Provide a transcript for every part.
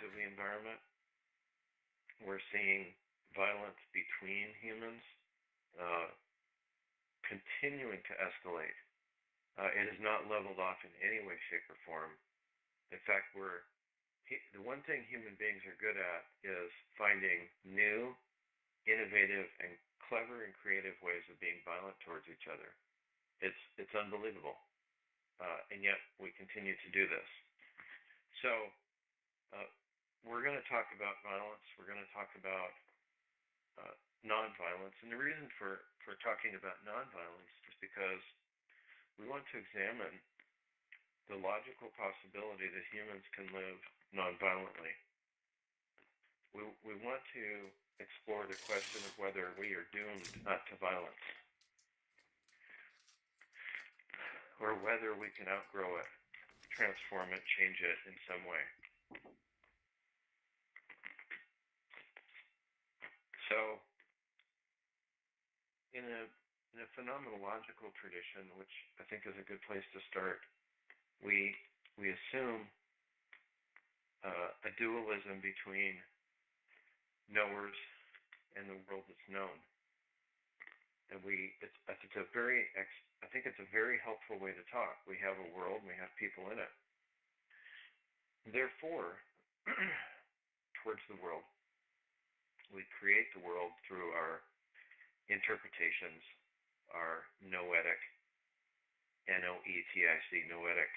of the environment. We're seeing violence between humans uh, continuing to escalate. It is not leveled off in any way, shape, or form. In fact, the one thing human beings are good at is finding new, innovative, and clever and creative ways of being violent towards each other. It's unbelievable, and yet we continue to do this. So uh, we're going to talk about violence. We're going to talk about nonviolence, and the reason for talking about nonviolence is because we want to examine the logical possibility that humans can live nonviolently. We want to explore the question of whether we are doomed not to violence, or whether we can outgrow it, transform it, change it in some way. So, in a phenomenological tradition, which I think is a good place to start, we assume a dualism between knowers and the world that's known, and I think it's a very helpful way to talk. We have a world, and we have people in it. Therefore, towards the world, we create the world through our interpretations, our noetic, Noetic, noetic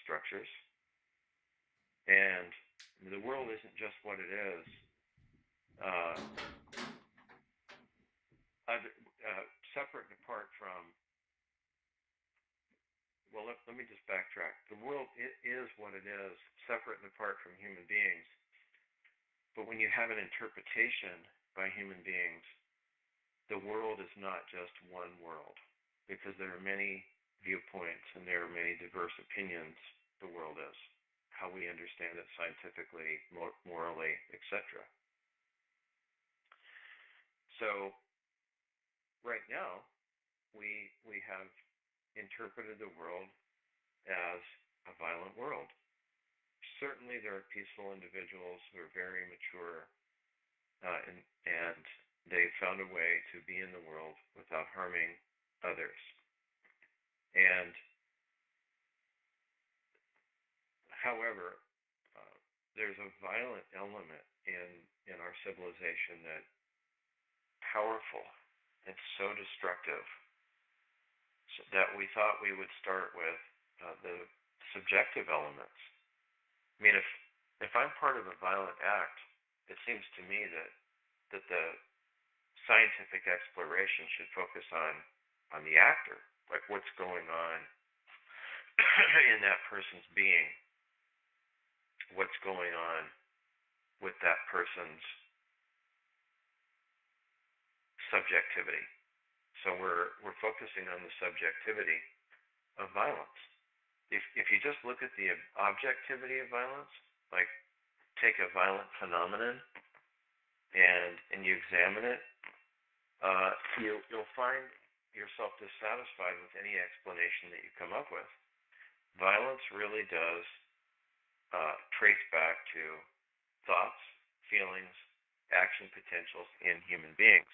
structures. And the world isn't just what it is. Separate and apart from, well, let me just backtrack. The world is what it is, separate and apart from human beings. But when you have an interpretation by human beings, the world is not just one world, because there are many viewpoints and there are many diverse opinions. The world is how we understand it scientifically, morally, etc. So right now, we have interpreted the world as a violent world. Certainly, there are peaceful individuals who are very mature, and they found a way to be in the world without harming others. And however, there's a violent element in our civilization that's powerful and so destructive that we thought we would start with the subjective elements. I mean, if I'm part of a violent act, it seems to me that the scientific exploration should focus on the actor, like what's going on in that person's being, what's going on with that person's subjectivity. So we're focusing on the subjectivity of violence. If you just look at the objectivity of violence, like take a violent phenomenon and you examine it, you'll find yourself dissatisfied with any explanation that you come up with. Violence really does trace back to thoughts, feelings, action potentials in human beings.